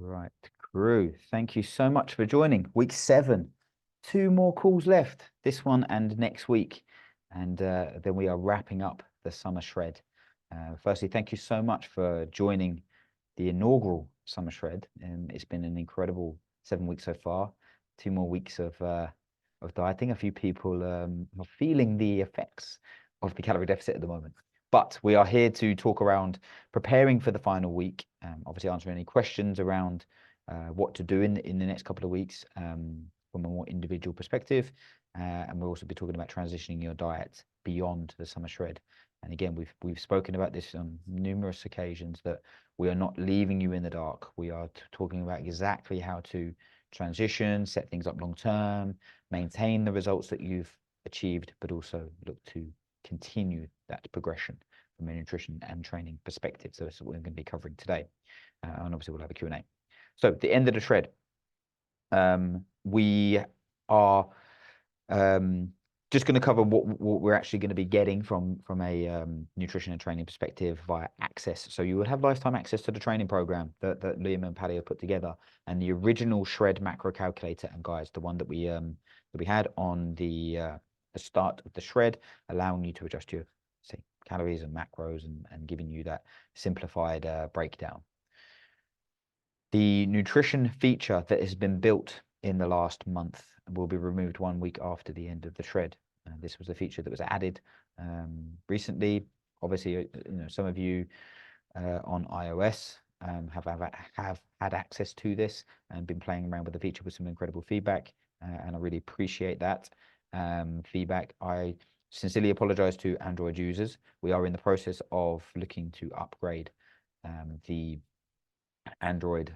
Right, crew. Thank you so much for joining. Week 7. 2 more calls left, this one and next week. And then we are wrapping up the summer shred. Firstly, thank you so much for joining the inaugural summer shred. It's been an incredible 7 weeks so far. 2 more weeks of dieting. A few people are feeling the effects of the calorie deficit at the moment. But we are here to talk around preparing for the final week, obviously answering any questions around what to do in the next couple of weeks from a more individual perspective. And we'll also be talking about transitioning your diet beyond the summer shred. And again, we've spoken about this on numerous occasions, that we are not leaving you in the dark. We are talking about exactly how to transition, set things up long term, maintain the results that you've achieved, but also look to continue that progression from a nutrition and training perspective. So that's what we're going to be covering today. And obviously we'll have a Q&A. So at the end of the shred, we are just going to cover what we're actually going to be getting from a nutrition and training perspective via access. So you will have lifetime access to the training program that Liam and Paddy have put together, and the original shred macro calculator and guides, the one that we had on the start of the shred, allowing you to adjust your calories and macros and giving you that simplified breakdown. The nutrition feature that has been built in the last month will be removed 1 week after the end of the shred. This was a feature that was added recently. Obviously, some of you on iOS have had access to this and been playing around with the feature with some incredible feedback, and I really appreciate that feedback. I sincerely apologize to Android users. We are in the process of looking to upgrade the Android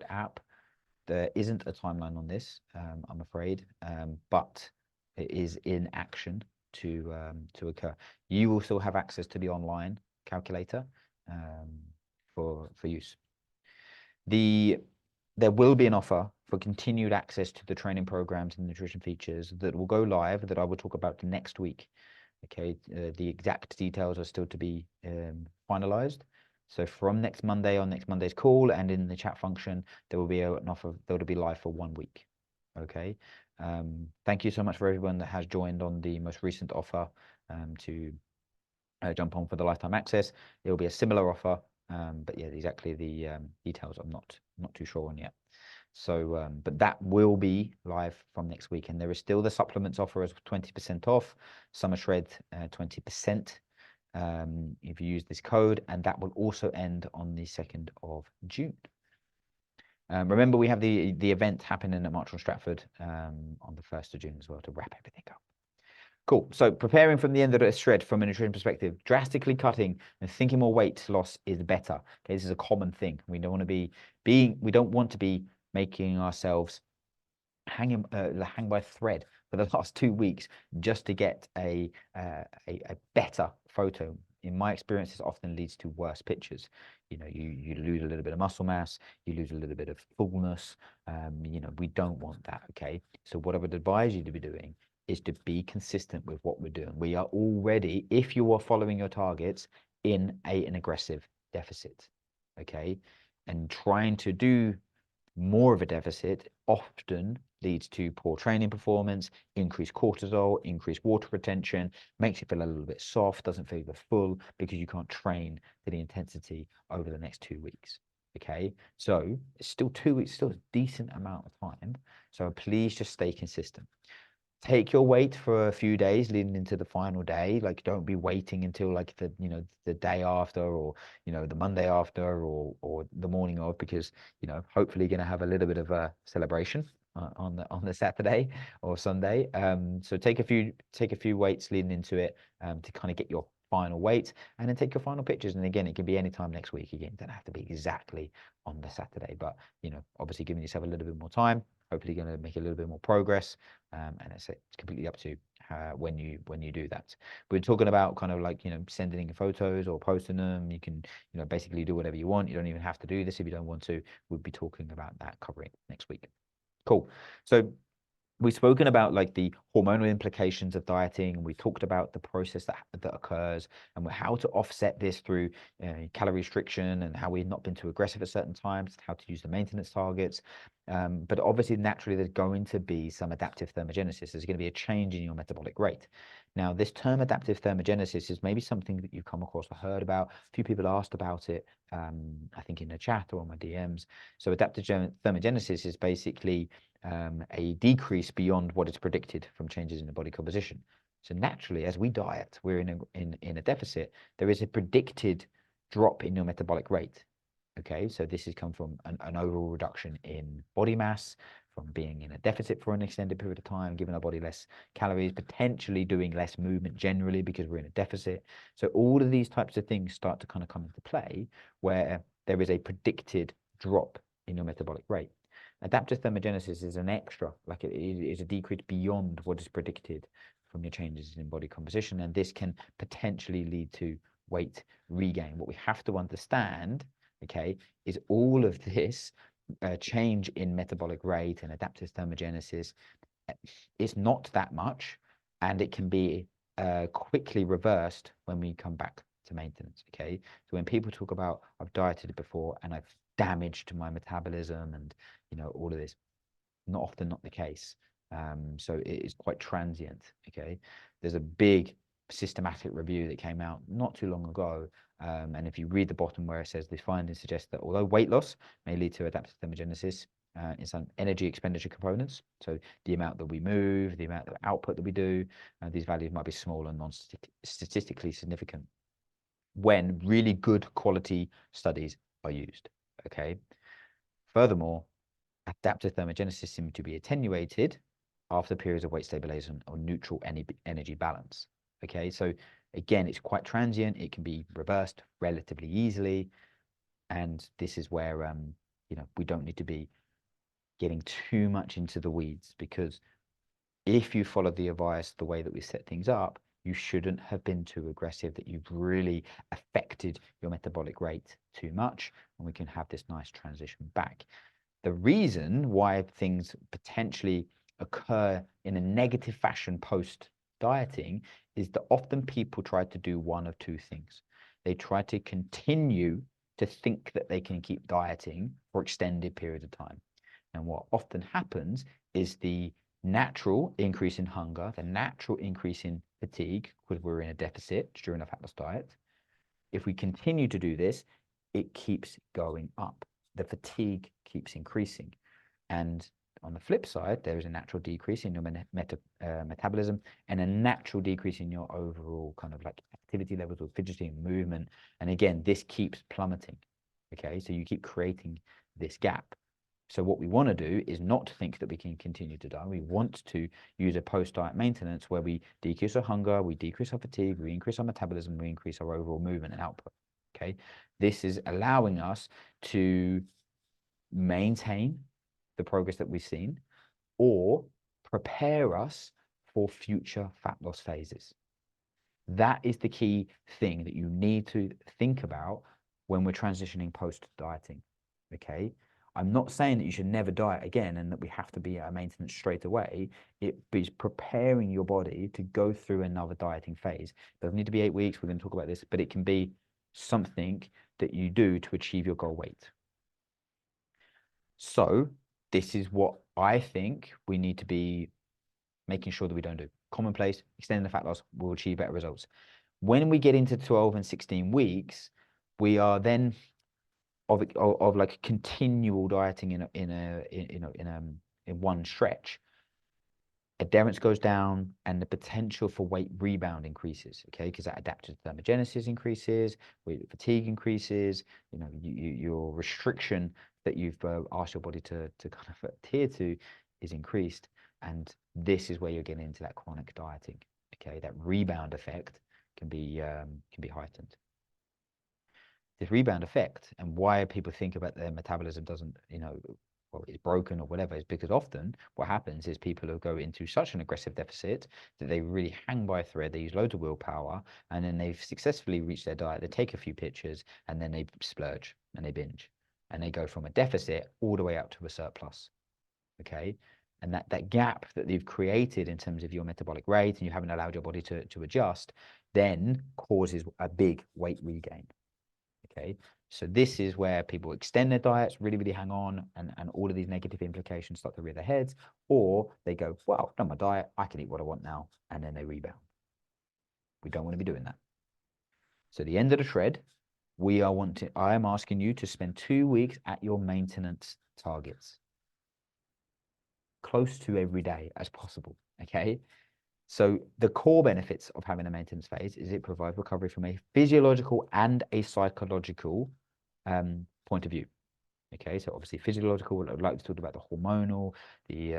app. There isn't a timeline on this, I'm afraid, but it is in action to occur. You will still have access to the online calculator for use. There will be an offer for continued access to the training programs and nutrition features that will go live, that I will talk about next week. Okay, the exact details are still to be finalized. So from next Monday, on next Monday's call and in the chat function, there will be an offer that will be live for 1 week. Okay. Thank you so much for everyone that has joined on the most recent offer to jump on for the lifetime access. It will be a similar offer, but yeah, exactly the details I'm not too sure on yet. So, but that will be live from next week, and there is still the supplements offer as 20% off, summer shred 20%. If you use this code, and that will also end on the 2nd of June. Remember, we have the event happening at March on Stratford on the 1st of June as well to wrap everything up. Cool. So preparing from the end of the shred from a nutrition perspective, drastically cutting and thinking more weight loss is better. Okay, this is a common thing. We don't want to be making ourselves hang by thread for the last 2 weeks just to get a better photo. In my experience, this often leads to worse pictures. You lose a little bit of muscle mass, you lose a little bit of fullness. We don't want that. Okay, so what I would advise you to be doing is to be consistent with what we're doing. We are already, if you are following your targets, in an aggressive deficit. Okay, and trying to do more of a deficit often leads to poor training performance, increased cortisol, increased water retention, makes you feel a little bit soft, doesn't feel full, because you can't train to the intensity over the next 2 weeks. Okay, so it's still 2 weeks, still a decent amount of time. So please just stay consistent. Take your weight for a few days leading into the final day. Like, don't be waiting until like the day after, or the Monday after, or the morning of, because hopefully you're going to have a little bit of a celebration on the Saturday or Sunday. So take a few weights leading into it to kind of get your final weight, and then take your final pictures. And again, it can be any time next week. Again, it doesn't have to be exactly on the Saturday, but obviously giving yourself a little bit more time. Hopefully going to make a little bit more progress, and it's completely up to when you do that. We're talking about kind of like sending in photos or posting them. You can basically do whatever you want. You don't even have to do this if you don't want to. We'll be talking about that, covering next week. Cool. So we've spoken about like the hormonal implications of dieting, and we talked about the process that occurs and how to offset this through calorie restriction, and how we've not been too aggressive at certain times, how to use the maintenance targets. But obviously, naturally, there's going to be some adaptive thermogenesis. There's going to be a change in your metabolic rate. Now, this term adaptive thermogenesis is maybe something that you've come across or heard about. A few people asked about it, I think in the chat or on my DMs. So adaptive thermogenesis is basically a decrease beyond what is predicted from changes in the body composition. So naturally, as we diet, we're in a deficit. There is a predicted drop in your metabolic rate. Okay, so this has come from an overall reduction in body mass, from being in a deficit for an extended period of time, giving our body less calories, potentially doing less movement generally because we're in a deficit. So all of these types of things start to kind of come into play where there is a predicted drop in your metabolic rate. Adaptive thermogenesis is an extra, like it is a decrease beyond what is predicted from your changes in body composition, and this can potentially lead to weight regain. What we have to understand, okay, is all of this change in metabolic rate and adaptive thermogenesis is not that much, and it can be quickly reversed when we come back to maintenance. Okay, so when people talk about I've dieted before and I've damaged my metabolism and all of this, not the case. So it is quite transient. Okay, there's a big systematic review that came out not too long ago, and if you read the bottom where it says the findings suggest that although weight loss may lead to adaptive thermogenesis in some energy expenditure components, so the amount that we move, the amount of output that we do, these values might be small and non-statistically significant when really good quality studies are used. Okay. Furthermore, adaptive thermogenesis seems to be attenuated after periods of weight stabilization or neutral energy balance. Okay, so again, it's quite transient. It can be reversed relatively easily, and this is where we don't need to be getting too much into the weeds, because if you follow the advice the way that we set things up, you shouldn't have been too aggressive, that you've really affected your metabolic rate too much, and we can have this nice transition back. The reason why things potentially occur in a negative fashion post dieting is that often people try to do one of two things. They try to continue to think that they can keep dieting for extended periods of time. And what often happens is the natural increase in hunger, the natural increase in fatigue, because we're in a deficit during a fat loss diet. If we continue to do this, it keeps going up. The fatigue keeps increasing. And on the flip side, there is a natural decrease in your metabolism and a natural decrease in your overall kind of like activity levels or fidgeting movement. And again, this keeps plummeting. Okay, so you keep creating this gap. So what we want to do is not think that we can continue to diet. We want to use a post-diet maintenance where we decrease our hunger, we decrease our fatigue, we increase our metabolism, we increase our overall movement and output. Okay, this is allowing us to maintain the progress that we've seen or prepare us for future fat loss phases. That is the key thing that you need to think about when we're transitioning post-dieting. Okay, I'm not saying that you should never diet again and that we have to be at a maintenance straight away. It is preparing your body to go through another dieting phase. It doesn't need to be 8 weeks. We're going to talk about this, but it can be something that you do to achieve your goal weight. So this is what I think we need to be making sure that we don't do. Commonplace, extending the fat loss will achieve better results. When we get into 12 and 16 weeks, we are then of like continual dieting in one stretch. Adherence goes down and the potential for weight rebound increases, okay, because that adaptive thermogenesis increases, fatigue increases, your restriction that you've asked your body to kind of adhere to is increased, and this is where you're getting into that chronic dieting, okay. That rebound effect can be heightened. This rebound effect and why people think about their metabolism doesn't, well, it's broken or whatever, is because often what happens is people will go into such an aggressive deficit that they really hang by a thread, they use loads of willpower, and then they've successfully reached their diet, they take a few pictures, and then they splurge and they binge. And they go from a deficit all the way up to a surplus, okay? And that gap that you've created in terms of your metabolic rate and you haven't allowed your body to adjust, then causes a big weight regain. Okay, so this is where people extend their diets, really hang on, and all of these negative implications start to rear their heads, or they go, well, I've done my diet, I can eat what I want now, and then they rebound. We don't want to be doing that. So the end of the shred, I am asking you to spend 2 weeks at your maintenance targets, close to every day as possible. Okay. So the core benefits of having a maintenance phase is it provides recovery from a physiological and a psychological point of view. Okay, so obviously physiological, I'd like to talk about the hormonal, the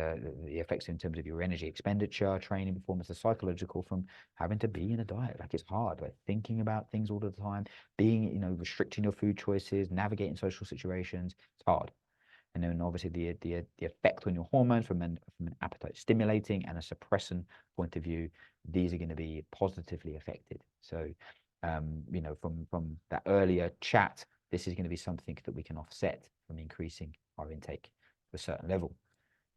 effects in terms of your energy expenditure, training performance, the psychological from having to be in a diet. Like it's hard, like thinking about things all the time, being, restricting your food choices, navigating social situations, it's hard. And then obviously the effect on your hormones from an appetite stimulating and a suppressant point of view, these are going to be positively affected. So, from that earlier chat, this is going to be something that we can offset from increasing our intake to a certain level.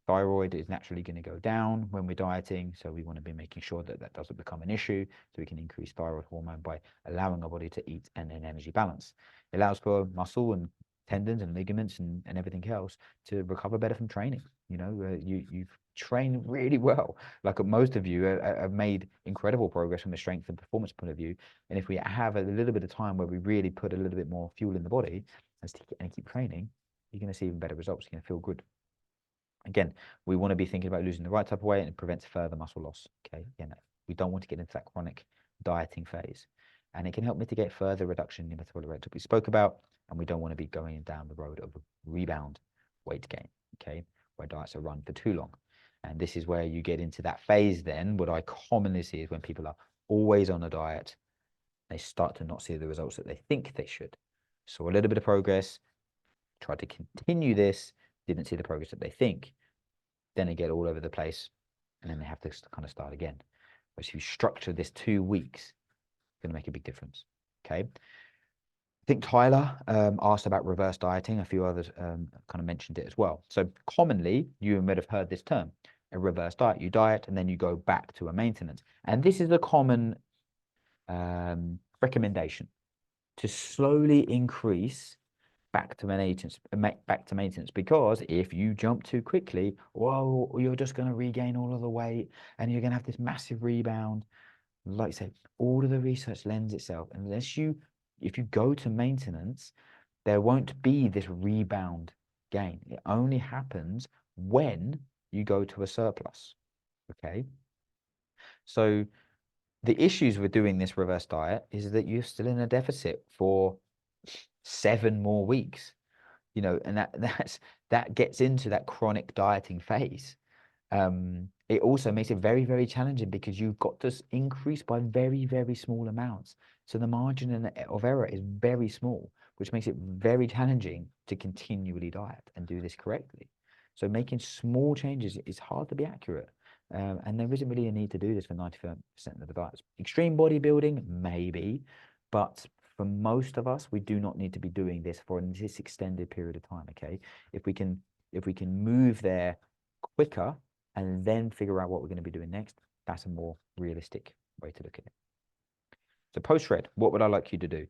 Thyroid is naturally going to go down when we're dieting, so we want to be making sure that that doesn't become an issue, so we can increase thyroid hormone by allowing our body to eat and an energy balance. It allows for muscle and tendons and ligaments and everything else to recover better from training. You've trained really well. Like most of you have made incredible progress from a strength and performance point of view. And if we have a little bit of time where we really put a little bit more fuel in the body and keep training, you're going to see even better results. You're going to feel good. Again, we want to be thinking about losing the right type of weight, and it prevents further muscle loss. Okay, again, we don't want to get into that chronic dieting phase, and it can help mitigate further reduction in metabolic rate that we spoke about. And we don't want to be going down the road of rebound weight gain. Okay, where diets are run for too long, and this is where you get into that phase. Then, what I commonly see is when people are always on a diet, they start to not see the results that they think they should. So a little bit of progress, try to continue this, didn't see the progress that they think, then they get all over the place, and then they have to kind of start again. But if you structure this 2 weeks, it's going to make a big difference. Okay. I think Tyler asked about reverse dieting. A few others kind of mentioned it as well. So commonly, you might have heard this term, a reverse diet. You diet and then you go back to a maintenance. And this is a common recommendation to slowly increase back to maintenance, because if you jump too quickly, well, you're just going to regain all of the weight and you're going to have this massive rebound. Like I said, all of the research lends itself, if you go to maintenance, there won't be this rebound gain. It only happens when you go to a surplus. Okay, so the issues with doing this reverse diet is that you're still in a deficit for 7 more weeks. And that gets into that chronic dieting phase. It also makes it very challenging because you've got to increase by very small amounts. So the margin of error is very small, which makes it very challenging to continually diet and do this correctly. So making small changes is hard to be accurate. And there isn't really a need to do this for 95% of the diets. Extreme bodybuilding, maybe, but for most of us, we do not need to be doing this for this extended period of time. Okay, if we can move there quicker and then figure out what we're going to be doing next, that's a more realistic way to look at it. So post-shred, what would I like you to do?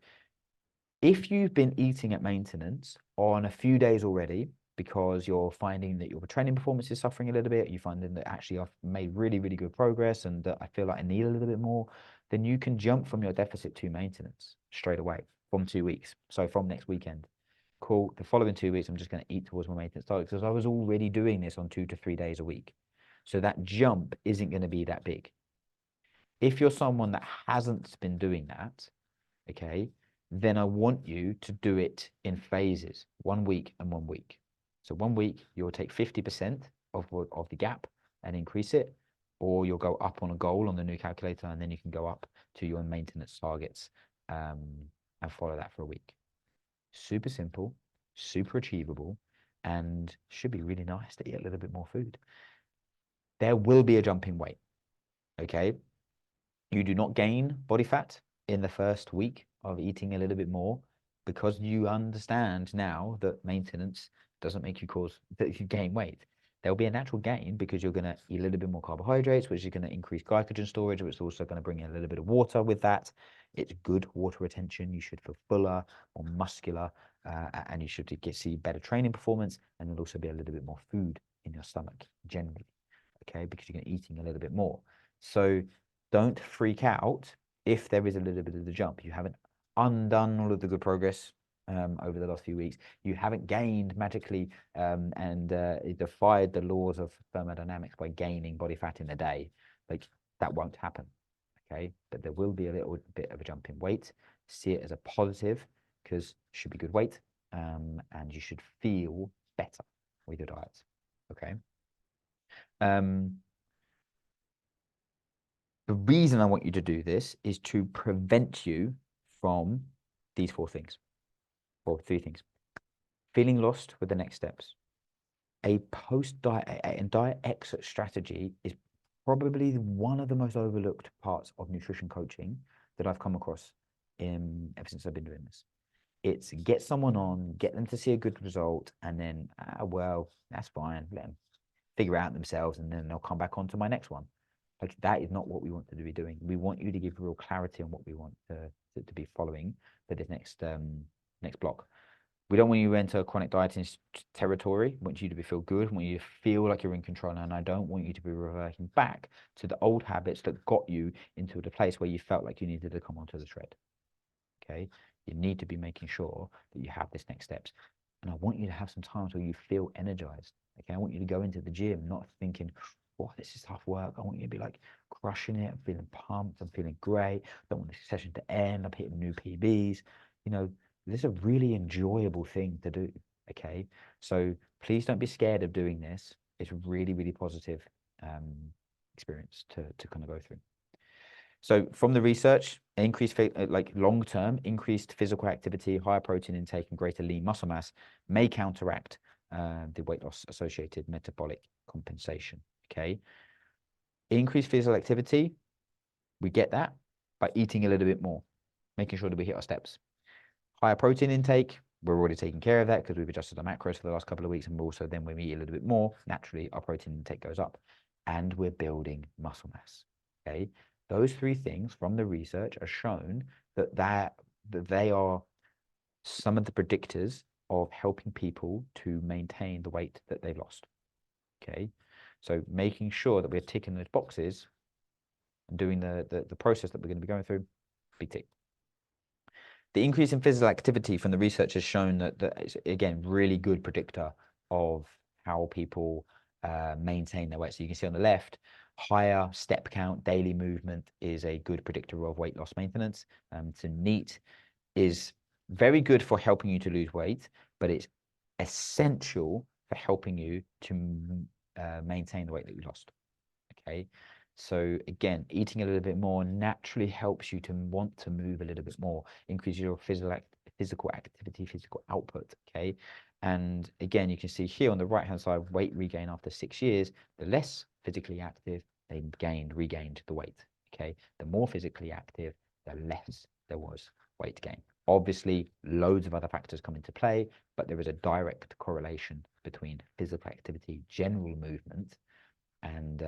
If you've been eating at maintenance on a few days already, because you're finding that your training performance is suffering a little bit, you're finding that actually I've made really good progress and that I feel like I need a little bit more, then you can jump from your deficit to maintenance straight away from 2 weeks. So from next weekend. Cool. The following 2 weeks, I'm just going to eat towards my maintenance target because I was already doing this on 2 to 3 days a week. So that jump isn't going to be that big. If you're someone that hasn't been doing that, okay, then I want you to do it in phases, 1 week and 1 week. So 1 week, you'll take 50% of the gap and increase it, or you'll go up on a goal on the new calculator, and then you can go up to your maintenance targets and follow that for a week. Super simple, super achievable, and should be really nice to eat a little bit more food. There will be a jump in weight, okay? You do not gain body fat in the first week of eating a little bit more because you understand now that maintenance doesn't make you gain weight. There'll be a natural gain because you're going to eat a little bit more carbohydrates, which is going to increase glycogen storage, which is also going to bring in a little bit of water with that. It's good water retention. You should feel fuller, more muscular, and you should see better training performance, and there'll also be a little bit more food in your stomach generally, okay, because you're going to be eating a little bit more. So don't freak out if there is a little bit of the jump. You haven't undone all of the good progress over the last few weeks. You haven't gained magically and defied the laws of thermodynamics by gaining body fat in a day. Like, that won't happen, okay? But there will be a little bit of a jump in weight. See it as a positive because it should be good weight and you should feel better with your diet, okay? The reason I want you to do this is to prevent you from these four things, or three things. Feeling lost with the next steps. A post-diet and diet exit strategy is probably one of the most overlooked parts of nutrition coaching that I've come across ever since I've been doing this. It's get someone on, get them to see a good result, and then, well, that's fine, let them figure out themselves, and then they'll come back on to my next one. Like, that is not what we want to be doing. We want you to give real clarity on what we want to be following for this next block. We don't want you to enter chronic dieting territory. We want you to feel good. We want you to feel like you're in control. And I don't want you to be reverting back to the old habits that got you into the place where you felt like you needed to come onto the tread. Okay? You need to be making sure that you have this next steps. And I want you to have some times where you feel energized. Okay? I want you to go into the gym not thinking, oh, this is tough work. I want you to be like crushing it. I'm feeling pumped. I'm feeling great. I don't want this session to end. I'm hitting new PBs. You know, this is a really enjoyable thing to do, okay? So please don't be scared of doing this. It's a really, really positive experience to kind of go through. So from the research, increased, like long-term, increased physical activity, higher protein intake, and greater lean muscle mass may counteract the weight loss associated metabolic compensation, okay? Increased physical activity, we get that by eating a little bit more, making sure that we hit our steps. Higher protein intake, we're already taking care of that because we've adjusted our macros for the last couple of weeks, and also then when we eat a little bit more, naturally our protein intake goes up, and we're building muscle mass, okay? Those three things from the research are shown that they are some of the predictors of helping people to maintain the weight that they've lost, okay? So making sure that we're ticking those boxes and doing the process that we're going to be going through, big tick. The increase in physical activity from the research has shown that it's, again, really good predictor of how people maintain their weight. So you can see on the left, higher step count, daily movement is a good predictor of weight loss maintenance. So NEAT is very good for helping you to lose weight, but it's essential for helping you to maintain the weight that you lost, okay? So again, eating a little bit more naturally helps you to want to move a little bit more, increase your physical activity, physical output, okay? And again, you can see here on the right-hand side, weight regain after 6 years, the less physically active they regained the weight, okay? The more physically active, the less there was weight gain. Obviously, loads of other factors come into play, but there is a direct correlation between physical activity, general movement, and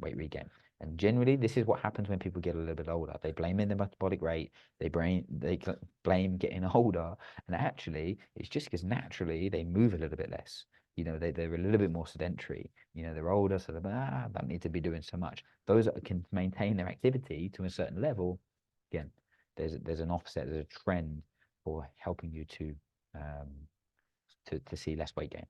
weight regain. And generally, this is what happens when people get a little bit older. They blame in the metabolic rate, they blame getting older, and actually, it's just because naturally they move a little bit less. You know, they're a little bit more sedentary. You know, they're older, so they don't need to be doing so much. Those that can maintain their activity to a certain level, again, there's an offset, there's a trend for helping you to see less weight gain.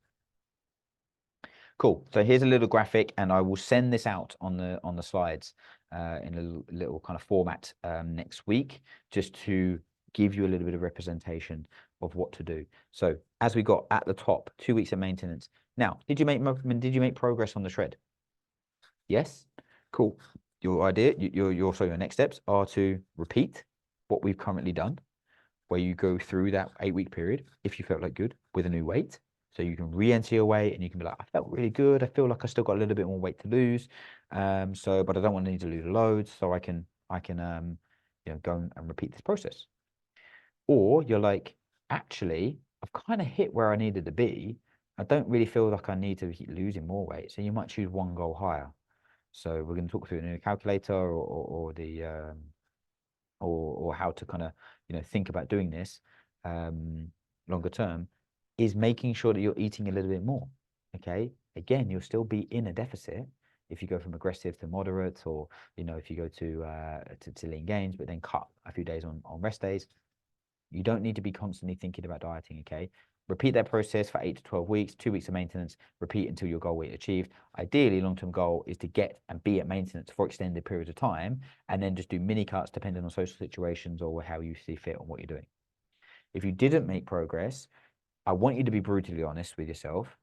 Cool. So here's a little graphic, and I will send this out on the slides in a little kind of format next week, just to give you a little bit of representation of what to do. So as we got at the top, 2 weeks of maintenance. Now, did you make progress on the shred? Yes. Cool. Your idea, your next steps are to repeat what we've currently done, where you go through that 8-week period, if you felt like good, with a new weight. So you can re-enter your weight and you can be like, I felt really good. I feel like I still got a little bit more weight to lose. But I don't want to need to lose loads. So I can go and repeat this process. Or you're like, actually, I've kind of hit where I needed to be, I don't really feel like I need to keep losing more weight. So you might choose one goal higher. So we're going to talk through the new calculator or the or how to kind of think about doing this longer term, is making sure that you're eating a little bit more. Okay, again, you'll still be in a deficit if you go from aggressive to moderate, or if you go to lean gains, but then cut a few days on rest days. You don't need to be constantly thinking about dieting. Okay, repeat that process for 8 to 12 weeks, 2 weeks of maintenance, repeat until your goal weight achieved. Ideally, long-term goal is to get and be at maintenance for extended periods of time, and then just do mini cuts depending on social situations or how you see fit on what you're doing. If you didn't make progress, I want you to be brutally honest with yourself.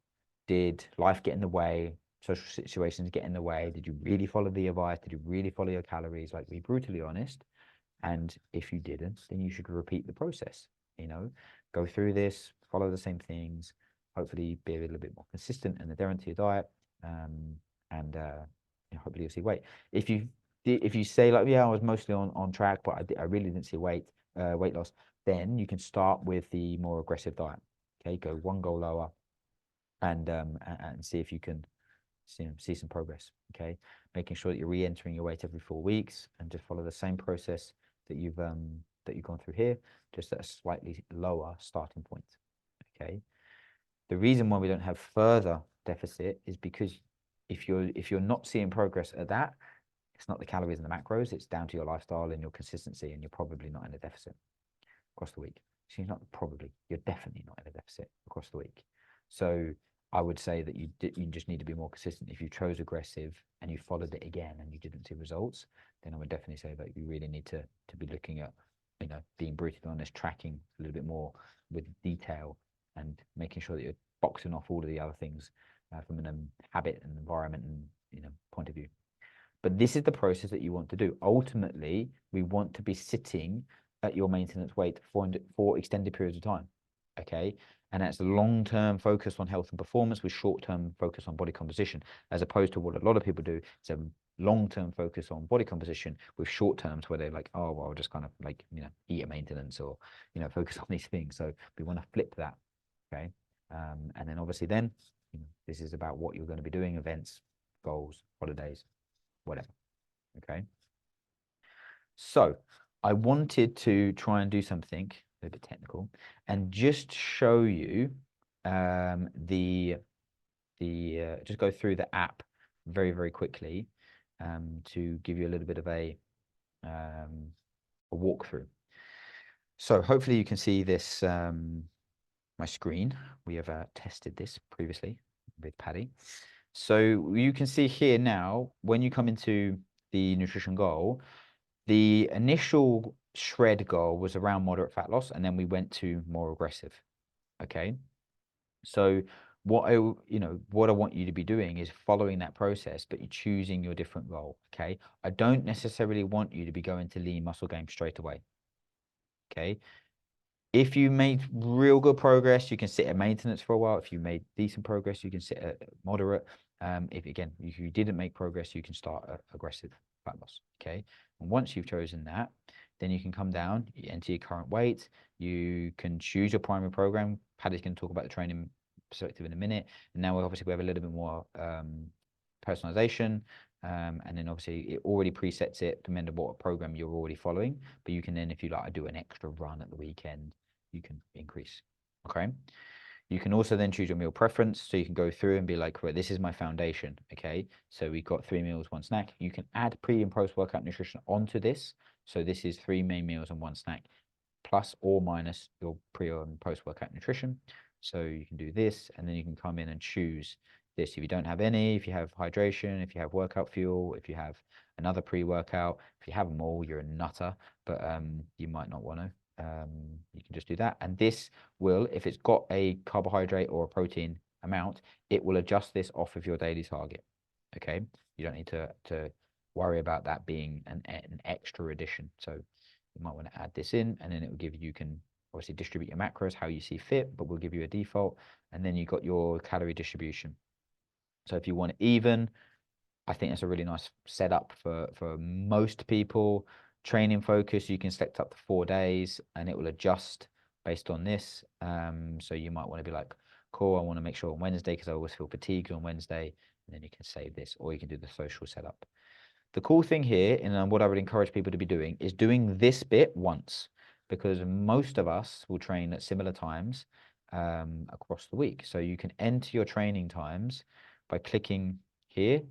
Did life get in the way? Social situations get in the way? Did you really follow the advice? Did you really follow your calories? Like, be brutally honest. And if you didn't, then you should repeat the process. Go through this, follow the same things, hopefully be a little bit more consistent and adherent to your diet, and hopefully you'll see weight. If you say like, yeah, I was mostly on track, but I really didn't see weight loss, then you can start with the more aggressive diet. Okay, go one goal lower, and see if you can see some progress. Okay, making sure that you're re-entering your weight every 4 weeks, and just follow the same process that you've gone through here, just at a slightly lower starting point. Okay, the reason why we don't have further deficit is because if you're not seeing progress at that, it's not the calories and the macros, it's down to your lifestyle and your consistency, and you're probably not in a deficit across the week. So you're definitely not in a deficit across the week. So I would say that you just need to be more consistent. If you chose aggressive and you followed it again and you didn't see results, then I would definitely say that you really need to be looking at, being brutally honest, tracking a little bit more with detail, and making sure that you're boxing off all of the other things from an habit and environment and point of view. But this is the process that you want to do. Ultimately, we want to be sitting at your maintenance weight for extended periods of time. Okay. And that's a long-term focus on health and performance with short-term focus on body composition, as opposed to what a lot of people do. It's a long-term focus on body composition with short terms where they're like, oh, well, I'll just kind of like, eat at maintenance, or, focus on these things. So we want to flip that. Okay. And then obviously this is about what you're going to be doing, events, goals, holidays, whatever. Okay. So I wanted to try and do something a bit technical and just show you just go through the app very, very quickly to give you a little bit of a walkthrough. So hopefully you can see this, my screen. We have tested this previously with Paddy. So you can see here now, when you come into the nutrition goal, the initial shred goal was around moderate fat loss, and then we went to more aggressive. Okay. So what I want you to be doing is following that process, but you're choosing your different goal. Okay. I don't necessarily want you to be going to lean muscle gain straight away. Okay. If you made real good progress, you can sit at maintenance for a while. If you made decent progress, you can sit at moderate. If you didn't make progress, you can start at aggressive fat loss. Okay. And once you've chosen that, then you can come down, you enter your current weight. You can choose your primary program. Paddy's going to talk about the training perspective in a minute. And now we have a little bit more personalization. And then obviously it already presets it depending on what program you're already following. But you can then, if you like, do an extra run at the weekend, you can increase. Okay. You can also then choose your meal preference. So you can go through and be like, right, this is my foundation. Okay. So we've got 3 meals, 1 snack. You can add pre and post workout nutrition onto this. So this is 3 main meals and 1 snack, plus or minus your pre and post workout nutrition. So you can do this, and then you can come in and choose this. If you don't have any, if you have hydration, if you have workout fuel, if you have another pre-workout, if you have them all, you're a nutter, but you might not want to. You can just do that. And this will, if it's got a carbohydrate or a protein amount, it will adjust this off of your daily target. Okay. You don't need to worry about that being an extra addition. So you might want to add this in, and then it will give you can obviously distribute your macros how you see fit, but we'll give you a default. And then you've got your calorie distribution. So if you want it even, I think that's a really nice setup for most people. Training focus, you can select up to 4 days, and it will adjust based on this. So you might want to be like, cool, I want to make sure on Wednesday because I always feel fatigued on Wednesday, and then you can save this, or you can do the social setup. The cool thing here, and what I would encourage people to be doing, is doing this bit once, because most of us will train at similar times across the week. So you can enter your training times by clicking here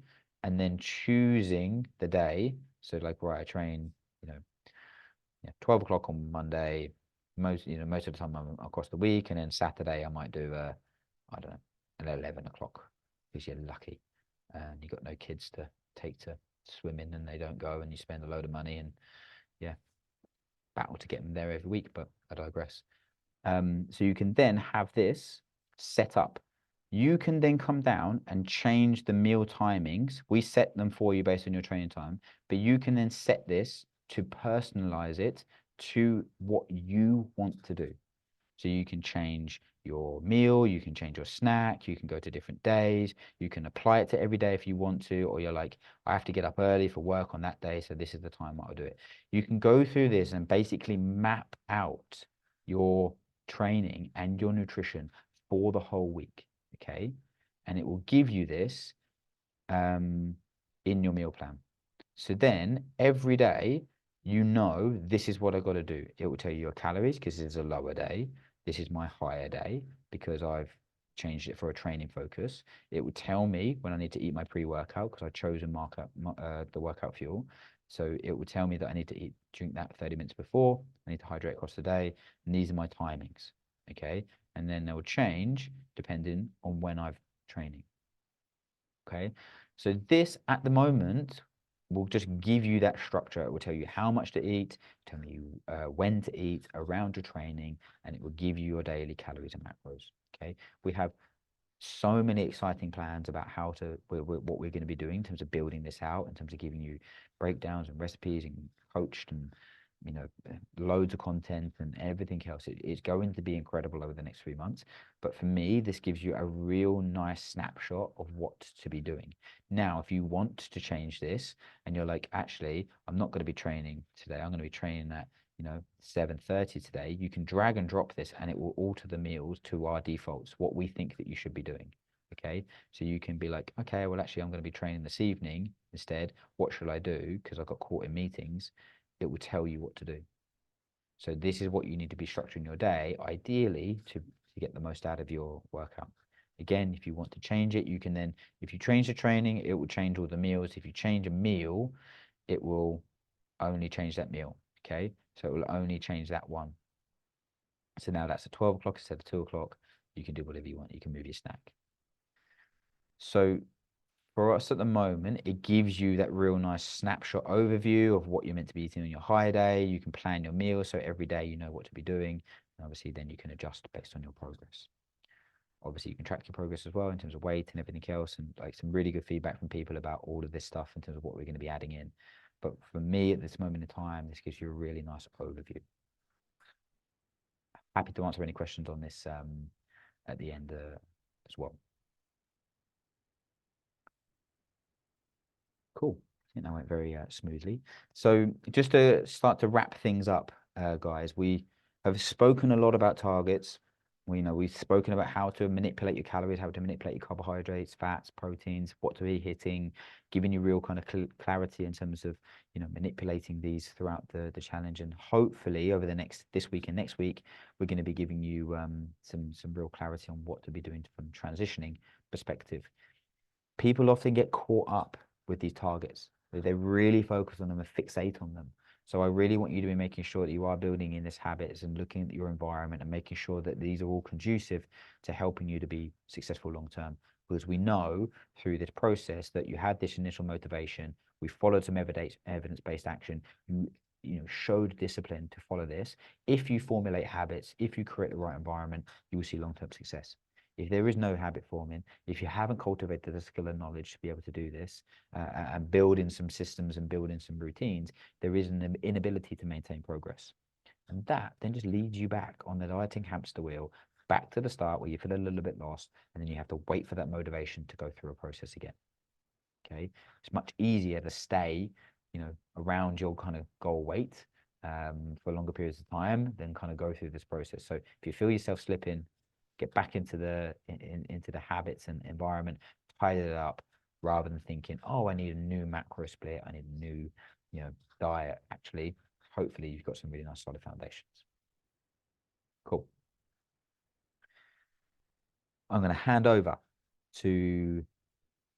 and then choosing the day. So like, right, I train, you know, 12 o'clock on Monday, most of the time I'm across the week, and then Saturday I might do I don't know, an 11 o'clock because you're lucky and you've got no kids to take to swimming and they don't go, and you spend a load of money and yeah, battle to get them there every week, but I digress. So you can then have this set up. You can then come down and change the meal timings. We set them for you based on your training time, but you can then set this to personalize it to what you want to do. So you can change your meal, you can change your snack, you can go to different days, you can apply it to every day if you want to, or you're like, I have to get up early for work on that day, so this is the time I'll do it. You can go through this and basically map out your training and your nutrition for the whole week, okay? And it will give you this in your meal plan. So then every day, you know, this is what I got to do. It will tell you your calories because it's a lower day. This is my higher day because I've changed it for a training focus. It would tell me when I need to eat my pre-workout because I chose and mark up the workout fuel. So it would tell me that I need to drink that 30 minutes before. I need to hydrate across the day. And these are my timings. Okay. And then they will change depending on when I've training. Okay. So this at the moment will just give you that structure. It will tell you how much to eat, tell you when to eat around your training, and it will give you your daily calories and macros. Okay. We have so many exciting plans about what we're going to be doing in terms of building this out, in terms of giving you breakdowns and recipes and coached and loads of content and everything else. It's going to be incredible over the next 3 months. But for me, this gives you a real nice snapshot of what to be doing. Now, if you want to change this and you're like, actually, I'm not going to be training today, I'm going to be training at 7:30 today, you can drag and drop this and it will alter the meals to our defaults, what we think that you should be doing. Okay, so you can be like, okay, well, actually, I'm going to be training this evening instead. What should I do? Because I got caught in meetings. It will tell you what to do. So this is what you need to be structuring your day, ideally, to get the most out of your workout. Again, if you want to change it, you can then, if you change the training, it will change all the meals. If you change a meal, it will only change that meal. Okay, so it will only change that one. So now that's at 12 o'clock instead of 2 o'clock. You can do whatever you want. You can move your snack. So for us at the moment, it gives you that real nice snapshot overview of what you're meant to be eating on your high day. You can plan your meals, so every day you know what to be doing. And obviously, then you can adjust based on your progress. Obviously, you can track your progress as well in terms of weight and everything else, and like some really good feedback from people about all of this stuff in terms of what we're going to be adding in. But for me, at this moment in time, this gives you a really nice overview. Happy to answer any questions on this at the end as well. Cool. I think that went very smoothly. So just to start to wrap things up, guys, we have spoken a lot about targets. We've spoken about how to manipulate your calories, how to manipulate your carbohydrates, fats, proteins, what to be hitting, giving you real kind of clarity in terms of, manipulating these throughout the challenge. And hopefully over this week and next week, we're going to be giving you some real clarity on what to be doing from transitioning perspective. People often get caught up with these targets. They really focus on them and fixate on them. So I really want you to be making sure that you are building in these habits and looking at your environment and making sure that these are all conducive to helping you to be successful long term. Because we know through this process that you had this initial motivation, we followed some evidence-based action, you showed discipline to follow this. If you formulate habits, if you create the right environment, you will see long-term success. If there is no habit forming, if you haven't cultivated the skill and knowledge to be able to do this and build in some systems and build in some routines, there is an inability to maintain progress. And that then just leads you back on the dieting hamster wheel, back to the start where you feel a little bit lost, and then you have to wait for that motivation to go through a process again. Okay. It's much easier to stay, around your kind of goal weight for longer periods of time than kind of go through this process. So if you feel yourself slipping, get back into the habits and environment, tidy it up, rather than thinking, oh, I need a new macro split, I need a new, diet. Actually, hopefully you've got some really nice solid foundations. Cool. I'm going to hand over to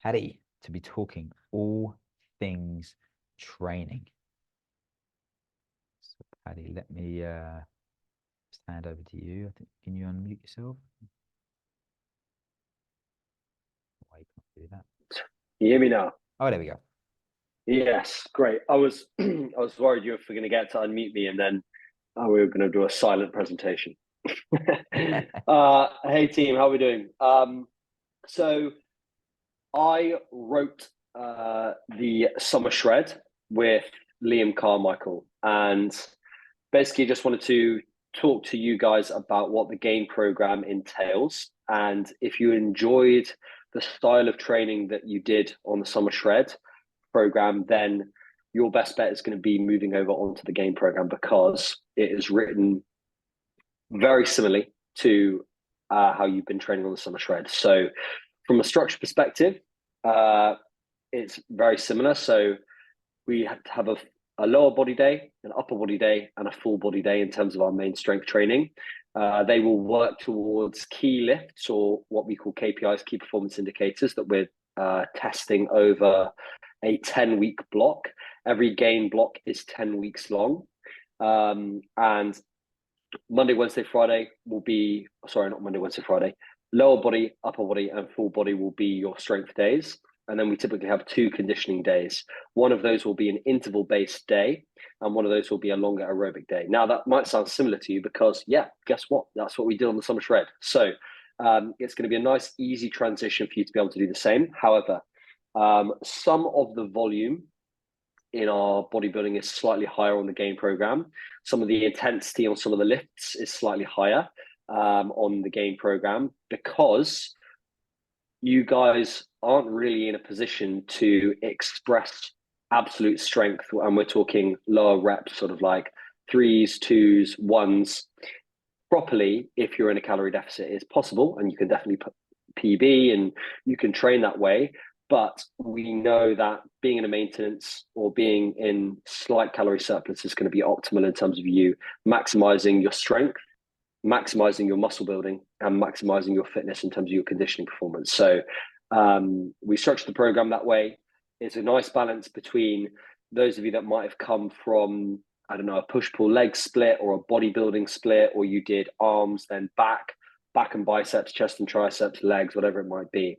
Paddy to be talking all things training. So Paddy, let me just hand over to you. I think, can you unmute yourself? Why you can't do that? Can you hear me now? Oh, there we go. Yes, great. I was I was worried you were going to get to unmute me and then we were going to do a silent presentation. Hey team, how are we doing? So I wrote the Summer Shred with Liam Carmichael, and basically just wanted to talk to you guys about what the GAIN program entails, and if you enjoyed the style of training that you did on the Summer Shred program, then your best bet is going to be moving over onto the GAIN program, because it is written very similarly to how you've been training on the Summer Shred. So from a structure perspective, it's very similar. So we have a lower body day, an upper body day, and a full body day in terms of our main strength training. They will work towards key lifts, or what we call KPIs, key performance indicators, that we're testing over a 10-week block. Every GAIN block is 10 weeks long. And Monday, Wednesday, Friday will be, sorry, not Monday, Wednesday, Friday. Lower body, upper body, and full body will be your strength days. And then we typically have 2 conditioning days. One of those will be an interval-based day, and one of those will be a longer aerobic day. Now, that might sound similar to you because, yeah, guess what? That's what we did on the Summer Shred. So it's going to be a nice, easy transition for you to be able to do the same. However, some of the volume in our bodybuilding is slightly higher on the GAIN program. Some of the intensity on some of the lifts is slightly higher on the GAIN program, because you guys aren't really in a position to express absolute strength. And we're talking lower reps, sort of like 3s, 2s, 1s properly. If you're in a calorie deficit, it's possible, and you can definitely put PB and you can train that way. But we know that being in a maintenance or being in slight calorie surplus is going to be optimal in terms of you maximizing your strength, maximizing your muscle building, and maximizing your fitness in terms of your conditioning performance. So we structured the program that way. It's a nice balance between those of you that might have come from, I don't know, a push-pull leg split or a bodybuilding split, or you did arms, then back and biceps, chest and triceps, legs, whatever it might be.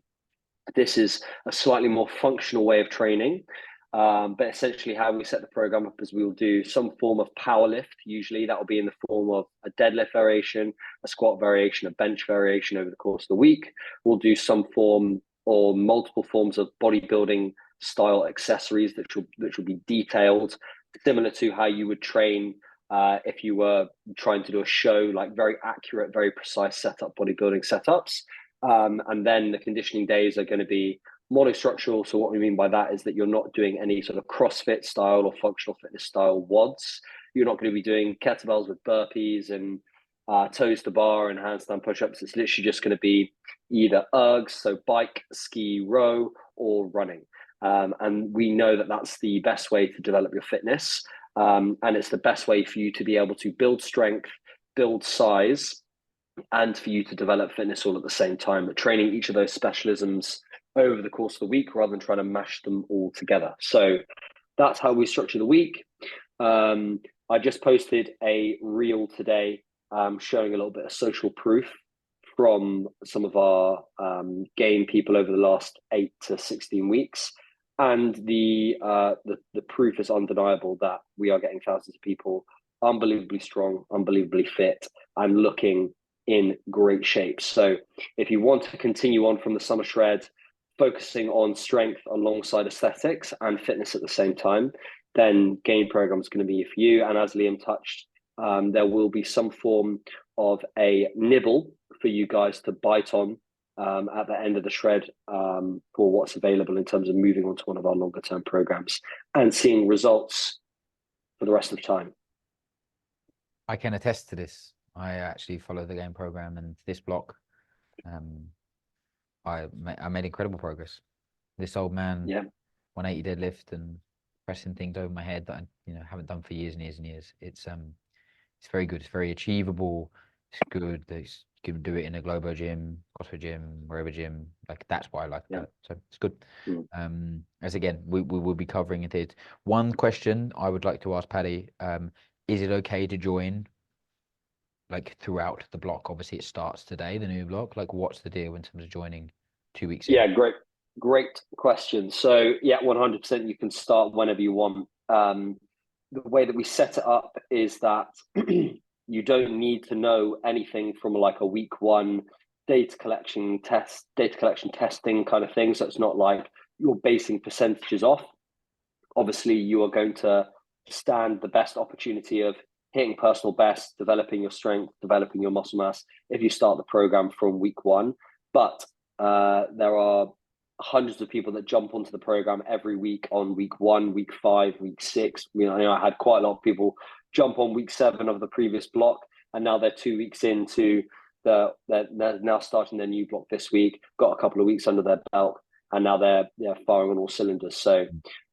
This is a slightly more functional way of training. But essentially how we set the program up is we will do some form of power lift. Usually that will be in the form of a deadlift variation, a squat variation, a bench variation over the course of the week. We'll do some form or multiple forms of bodybuilding style accessories that will be detailed, similar to how you would train if you were trying to do a show, like very accurate, very precise setup, bodybuilding setups. And then the conditioning days are going to be monostructural. So what we mean by that is that you're not doing any sort of CrossFit style or functional fitness style WODs. You're not going to be doing kettlebells with burpees and toes to bar and handstand push-ups. It's literally just going to be either ergs, so bike, ski, row, or running. And we know that that's the best way to develop your fitness. And it's the best way for you to be able to build strength, build size, and for you to develop fitness all at the same time, but training each of those specialisms over the course of the week rather than trying to mash them all together. So that's how we structure the week. I just posted a reel today showing a little bit of social proof from some of our GAIN people over the last 8 to 16 weeks. And the proof is undeniable that we are getting thousands of people unbelievably strong, unbelievably fit, and looking in great shape. So if you want to continue on from the Summer Shred, focusing on strength alongside aesthetics and fitness at the same time, then GAIN program is going to be for you. And as Liam touched, there will be some form of a nibble for you guys to bite on at the end of the shred for what's available in terms of moving on to one of our longer term programs and seeing results for the rest of the time. I can attest to this. I actually follow the GAIN program, and this block I made incredible progress. This old man, Yeah. 180 deadlift and pressing things over my head that I haven't done for years and years and years. It's very good. It's very achievable. It's good. You can do it in a Globo gym, CrossFit gym, wherever gym. Like that's what I like Yeah. about it. So it's good. Mm. As again, we will be covering it. One question I would like to ask Paddy, is it okay to join like throughout the block? Obviously it starts today, the new block. Like what's the deal in terms of joining 2 weeks in? Yeah, great question. So yeah, 100% you can start whenever you want. The way that we set it up is that you don't need to know anything from like a week one data collection testing kind of thing. So it's not like you're basing percentages off. Obviously, you are going to stand the best opportunity of hitting personal best, developing your strength, developing your muscle mass if you start the program from week one. But there are hundreds of people that jump onto the program every week on week one, week five, week six. I had quite a lot of people jump on week 7 of the previous block, and now they're 2 weeks into they're now starting their new block this week. Got a couple of weeks under their belt, and now they're firing on all cylinders. So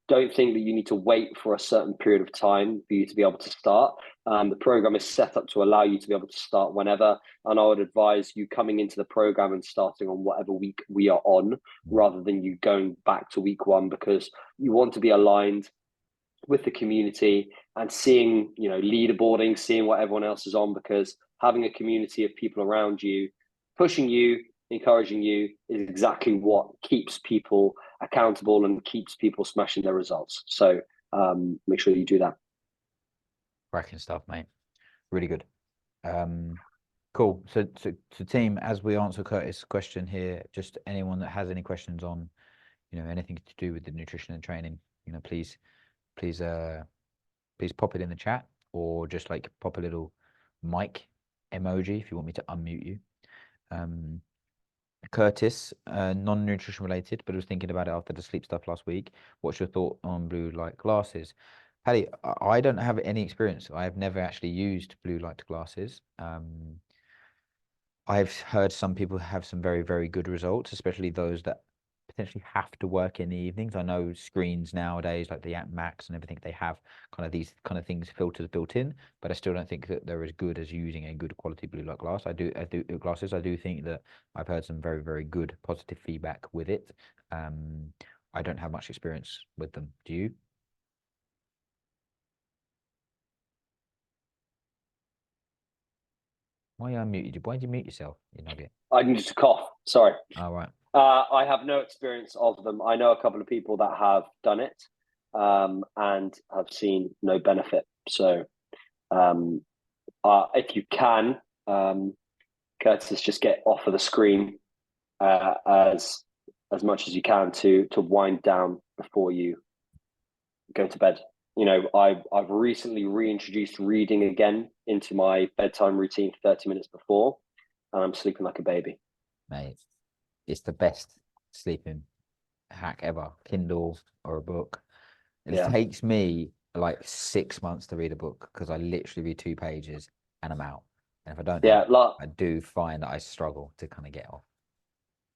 don't think that you need to wait for a certain period of time for you to be able to start. The program is set up to allow you to be able to start whenever. And I would advise you coming into the program and starting on whatever week we are on, rather than you going back to week 1, because you want to be aligned with the community and seeing, leaderboarding, seeing what everyone else is on, because having a community of people around you, pushing you, encouraging you is exactly what keeps people accountable and keeps people smashing their results. So make sure you do that. Cracking stuff, mate. Really good. Cool. So team, as we answer Curtis' question here, just anyone that has any questions on, anything to do with the nutrition and training, please pop it in the chat, or just like pop a little mic emoji if you want me to unmute you. Curtis, non-nutrition related, but I was thinking about it after the sleep stuff last week. What's your thought on blue light glasses? Paddy, I don't have any experience. I have never actually used blue light glasses. I've heard some people have some very, very good results, especially those that potentially have to work in the evenings. I know screens nowadays, like the App Max and everything, they have kind of these kind of things, filters built in, but I still don't think that they're as good as using a good quality blue light glass. I do glasses. I do think that I've heard some very, very good positive feedback with it. I don't have much experience with them. Do you? Why are you unmuted? Why did you mute yourself, you nugget? I needed to cough. Sorry. All right. I have no experience of them. I know a couple of people that have done it and have seen no benefit. So if you can, Curtis, just get off of the screen as much as you can to wind down before you go to bed. I've recently reintroduced reading again into my bedtime routine 30 minutes before, and I'm sleeping like a baby. Mate, it's the best sleeping hack ever. Kindle or a book. It takes me like 6 months to read a book because I literally read 2 pages and I'm out. And if I don't, I do find that I struggle to kind of get off.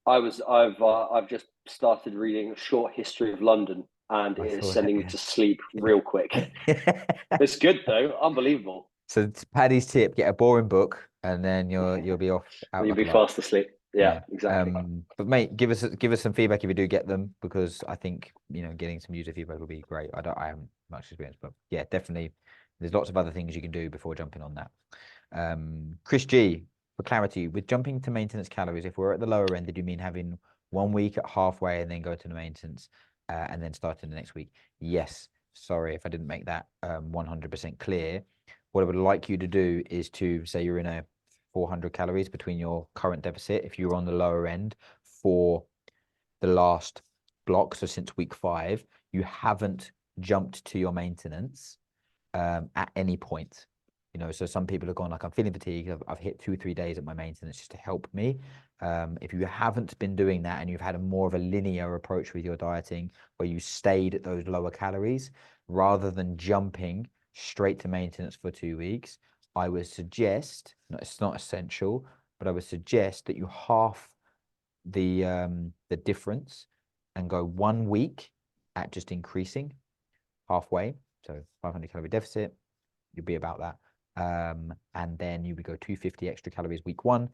I've just started reading A Short History of London, and it is sending me to sleep real quick. It's good though, unbelievable. So it's Paddy's tip: get a boring book, and then you'll be off out. You'll be fast asleep. Yeah, exactly. But mate, give us some feedback if you do get them, because I think getting some user feedback will be great. I haven't much experience, but yeah, definitely. There's lots of other things you can do before jumping on that. Chris G, for clarity, with jumping to maintenance calories, if we're at the lower end, did you mean having 1 week at halfway and then go to the maintenance and then starting the next week? Yes. Sorry if I didn't make that 100% clear. What I would like you to do is to say you're in a 400 calories between your current deficit, if you're on the lower end for the last block, so since week 5, you haven't jumped to your maintenance at any point. So some people have gone like, I'm feeling fatigued, I've hit 2-3 days at my maintenance just to help me. If you haven't been doing that and you've had a more of a linear approach with your dieting where you stayed at those lower calories rather than jumping straight to maintenance for 2 weeks, I would suggest, it's not essential, but I would suggest that you half the difference and go 1 week at just increasing halfway. So 500 calorie deficit, you'll be about that. And then you would go 250 extra calories week 1,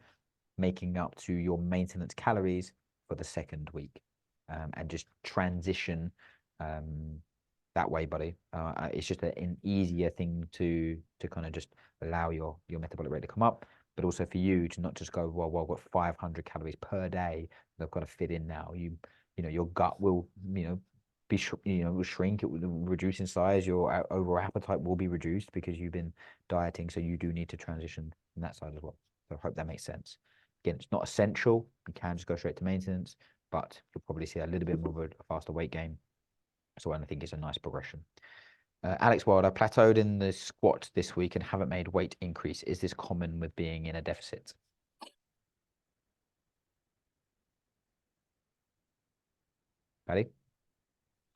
making up to your maintenance calories for the second week, and just transition that way, buddy. It's just an easier thing to kind of just allow your metabolic rate to come up, but also for you to not just go, well, I've got 500 calories per day that I've got to fit in now. You know, your gut will, be will shrink. It will reduce in size. Your overall appetite will be reduced because you've been dieting. So you do need to transition from that side as well. So I hope that makes sense. Again, it's not essential. You can just go straight to maintenance, but you'll probably see a little bit more of a faster weight gain. So I think it's a nice progression. Alex Wild, I plateaued in the squat this week and haven't made weight increase. Is this common with being in a deficit? Paddy?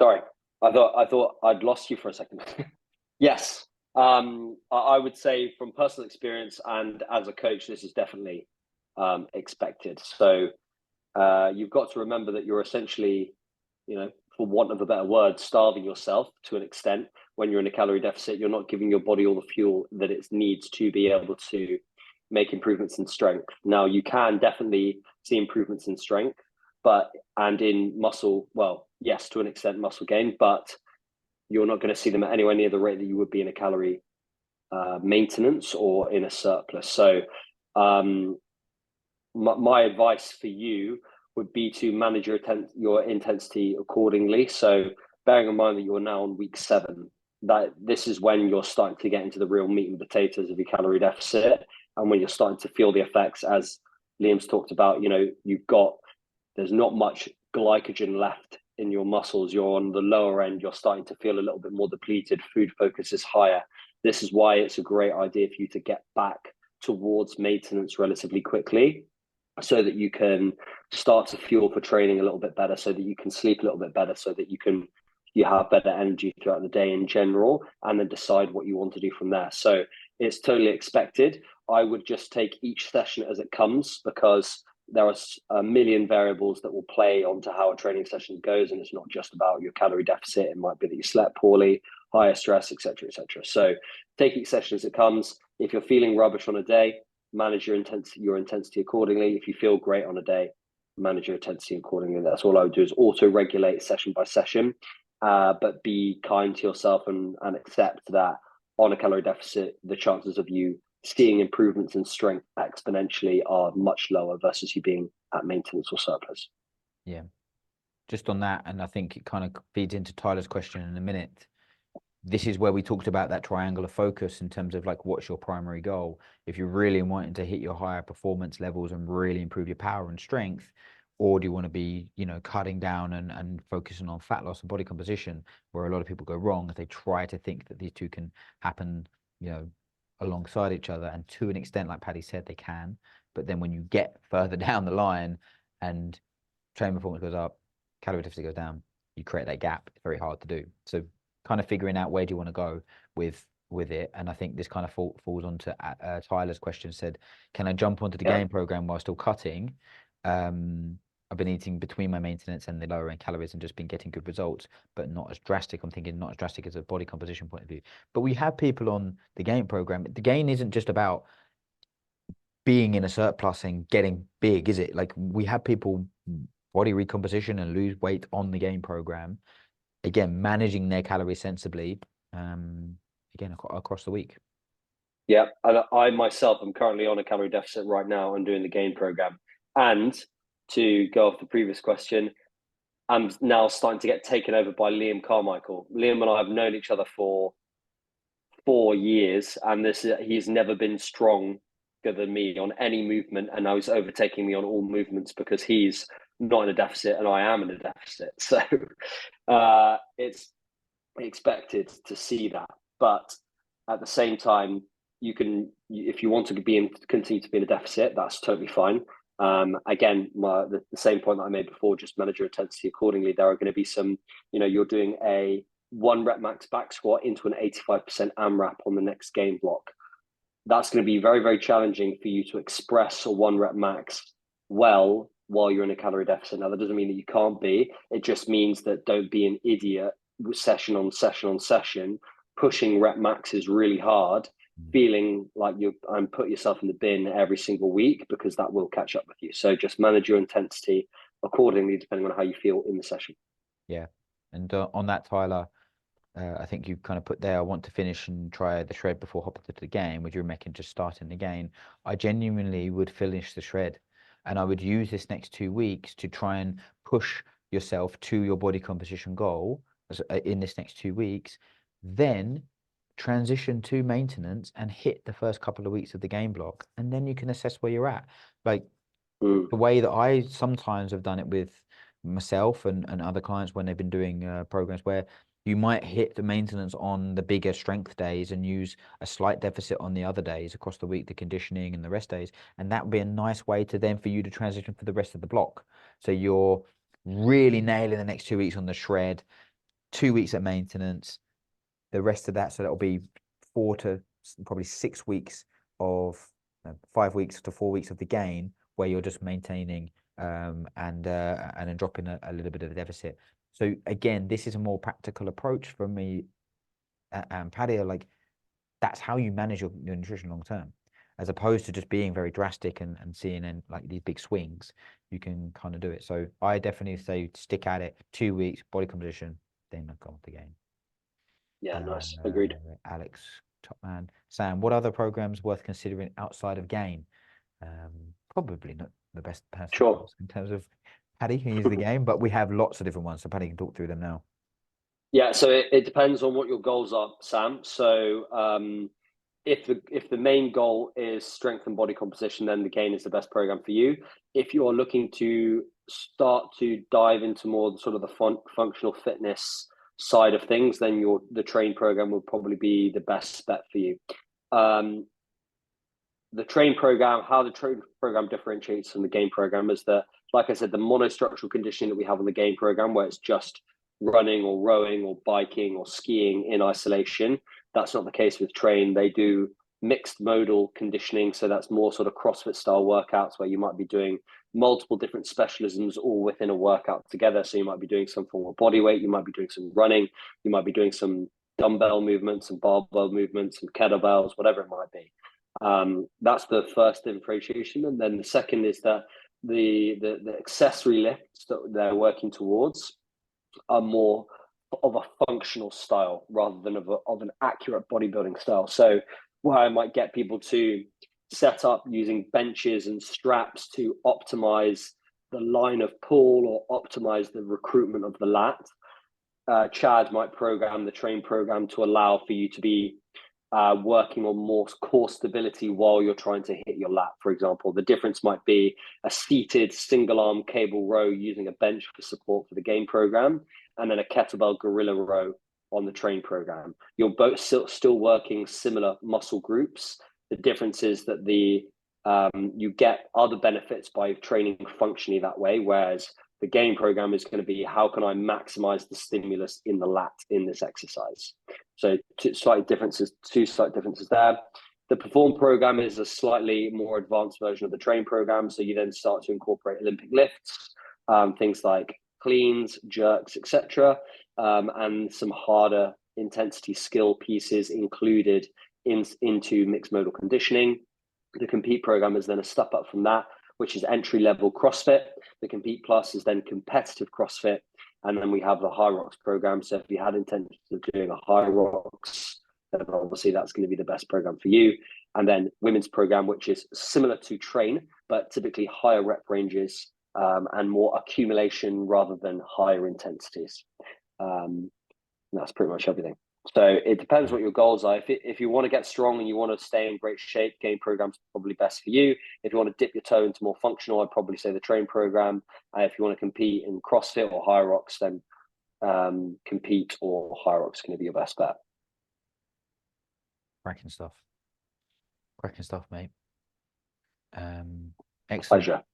Sorry, I thought I'd lost you for a second. Yes, I would say from personal experience and as a coach, this is definitely expected. So you've got to remember that you're essentially, for want of a better word, starving yourself to an extent. When you're in a calorie deficit, you're not giving your body all the fuel that it needs to be able to make improvements in strength. Now, you can definitely see improvements in strength, and in muscle, well, yes, to an extent, muscle gain, but you're not going to see them at anywhere near the rate that you would be in a calorie maintenance or in a surplus. So, my advice for you would be to manage your intensity accordingly. So, bearing in mind that you're now on week 7, that this is when you're starting to get into the real meat and potatoes of your calorie deficit, and when you're starting to feel the effects, as Liam's talked about. There's not much glycogen left in your muscles. You're on the lower end. You're starting to feel a little bit more depleted. Food focus is higher. This is why it's a great idea for you to get back towards maintenance relatively quickly, so that you can start to fuel for training a little bit better, so that you can sleep a little bit better, so that you have better energy throughout the day in general, and then decide what you want to do from there. So it's totally expected. I would just take each session as it comes, because there are a million variables that will play onto how a training session goes, and it's not just about your calorie deficit. It might be that you slept poorly, higher stress, etc., etc. So take each session as it comes. If you're feeling rubbish on a day, manage your intensity accordingly. If you feel great on a day, manage your intensity accordingly. That's all I would do, is auto-regulate session by session, but be kind to yourself and accept that on a calorie deficit, the chances of you seeing improvements in strength exponentially are much lower versus you being at maintenance or surplus. Yeah, just on that, and I think it kind of feeds into Tyler's question in a minute. This is where we talked about that triangular focus in terms of like, what's your primary goal? If you're really wanting to hit your higher performance levels and really improve your power and strength, or do you want to be, cutting down and focusing on fat loss and body composition, where a lot of people go wrong, they try to think that these two can happen, alongside each other. And to an extent, like Paddy said, they can. But then when you get further down the line and training performance goes up, calorie deficit goes down, you create that gap. It's very hard to do. So kind of figuring out where do you want to go with it. And I think this kind of falls onto Tyler's question. Said, can I jump onto the game program while still cutting? I've been eating between my maintenance and the lower end calories and just been getting good results, but not as drastic. I'm thinking not as drastic as a body composition point of view. But we have people on the gain program. The gain isn't just about being in a surplus and getting big, is it? Like, we have people body recomposition and lose weight on the gain program. Again, managing their calories sensibly, again, across the week. Yeah, and I myself am currently on a calorie deficit right now and doing the gain program. And to go off the previous question, I'm now starting to get taken over by Liam Carmichael. Liam and I have known each other for 4 years, and he's never been stronger than me on any movement, and now he's overtaking me on all movements because he's not in a deficit and I am in a deficit. So it's expected to see that, but at the same time, if you want to continue to be in a deficit, that's totally fine. Again, the same point that I made before, just manage your intensity accordingly. There are going to be some, you're doing a 1 rep max back squat into an 85% AMRAP on the next game block. that's going to be very, very challenging for you to express a 1 rep max well while you're in a calorie deficit. Now, that doesn't mean that you can't be. It just means that don't be an idiot session on session on session, pushing rep maxes really hard, feeling like and put yourself in the bin every single week, because that will catch up with you. So just manage your intensity accordingly, depending on how you feel in the session. Yeah. And on that, Tyler, I think you kind of put there, I want to finish and try the shred before hopping into the game, with your making just starting the game. I genuinely would finish the shred, and I would use this next 2 weeks to try and push yourself to your body composition goal in this next 2 weeks. Then transition to maintenance and hit the first couple of weeks of the game block, and then you can assess where you're at. Like the way that I sometimes have done it with myself and other clients when they've been doing programs where you might hit the maintenance on the bigger strength days and use a slight deficit on the other days across the week, the conditioning and the rest days. And that would be a nice way to then for you to transition for the rest of the block. So you're really nailing the next 2 weeks on the shred, 2 weeks at maintenance, the rest of that. So that'll be 4 to probably 6 weeks of 5 weeks to 4 weeks of the gain, where you're just maintaining and then dropping a little bit of the deficit. So again, this is a more practical approach for me and Paddy. Like that's how you manage your nutrition long term, as opposed to just being very drastic and seeing like these big swings. You can kind of do it. So I definitely say stick at it. 2 weeks body composition, then go on the game. Yeah, nice. Agreed. Alex, top man. Sam, what other programs worth considering outside of game? Probably not the best person to ask in terms of Paddy, who uses the game, but we have lots of different ones, so Paddy can talk through them now. Yeah, so it depends on what your goals are, Sam. So if the main goal is strength and body composition, then the gain is the best program for you. If you are looking to start to dive into more sort of the functional fitness side of things, then the train program will probably be the best bet for you. The train program, how the train program differentiates from the game program is that, like I said, the monostructural conditioning that we have on the game program, where it's just running or rowing or biking or skiing in isolation, that's not the case with train. They do mixed modal conditioning, so that's more sort of CrossFit style workouts where you might be doing multiple different specialisms all within a workout together. So you might be doing some form of body weight, you might be doing some running, you might be doing some dumbbell movements, some barbell movements, some kettlebells, whatever it might be. That's the first differentiation, and then the second is that the accessory lifts that they're working towards are more of a functional style rather than of an accurate bodybuilding style. So where I might get people to set up using benches and straps to optimize the line of pull or optimize the recruitment of the lat, Chad might program the train program to allow for you to be working on more core stability while you're trying to hit your lat, for example. The difference might be a seated single arm cable row using a bench for support for the game program, and then a kettlebell gorilla row on the train program. You're both still working similar muscle groups. The difference is that you get other benefits by training functionally that way, whereas the game program is going to be, how can I maximize the stimulus in the lat in this exercise? So two slight differences there. The Perform program is a slightly more advanced version of the Train program. So you then start to incorporate Olympic lifts, things like cleans, jerks, etc., and some harder intensity skill pieces included into mixed modal conditioning. The Compete program is then a step up from that, which is entry-level CrossFit. The Compete Plus is then competitive CrossFit. And then we have the High Rocks program. So if you had intentions of doing a High Rocks, then obviously that's going to be the best program for you. And then Women's program, which is similar to Train, but typically higher rep ranges and more accumulation rather than higher intensities. That's pretty much everything. So it depends what your goals are. If you want to get strong and you want to stay in great shape, game program's probably best for you. If you want to dip your toe into more functional, I'd probably say the Train program. If you want to compete in CrossFit or High Rocks, then Compete or High Rocks is going to be your best bet. Cracking stuff. Cracking stuff, mate. Excellent. Pleasure.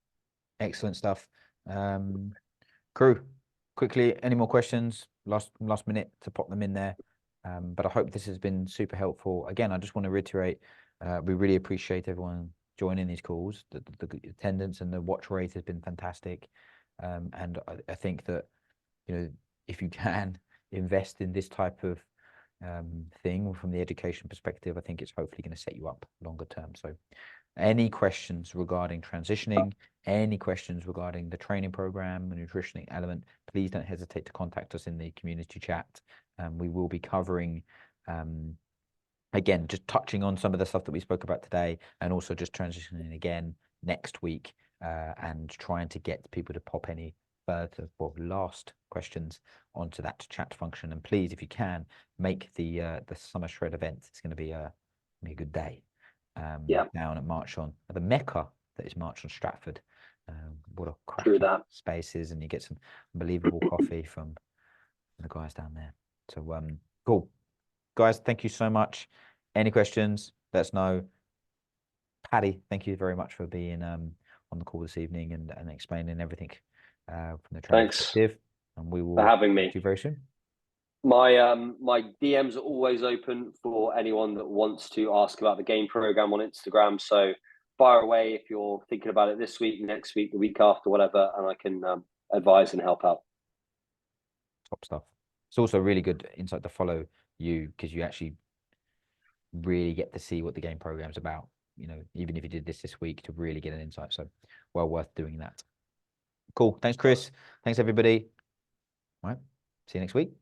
Excellent stuff. Crew, quickly, any more questions? Last minute to pop them in there. But I hope this has been super helpful. Again, I just want to reiterate, We really appreciate everyone joining these calls. The attendance and the watch rate has been fantastic. And I think that, you know, if you can invest in this type of thing from the education perspective, I think it's hopefully going to set you up longer term. So any questions regarding transitioning, any questions regarding the training program, the nutrition element, please don't hesitate to contact us in the community chat. We will be covering, again, just touching on some of the stuff that we spoke about today, and also just transitioning again next week, and trying to get people to pop any further or last questions onto that chat function. And please, if you can, make the summer shred event. It's going to be a good day. Down at the Mecca that is March on Stratford. What a cracking space is, and you get some unbelievable coffee from the guys down there. So cool. Guys, thank you so much. Any questions, let us know. Paddy, thank you very much for being on the call this evening and explaining everything from the training perspective. And we will for having me. See you very soon. My DMs are always open for anyone that wants to ask about the game program on Instagram. So fire away if you're thinking about it this week, next week, the week after, whatever, and I can advise and help out. Top stuff. It's also really good insight to follow you, because you actually really get to see what the game program's about. You know, even if you did this week, to really get an insight. So well worth doing that. Cool. Thanks, Chris. Thanks, everybody. All right. See you next week.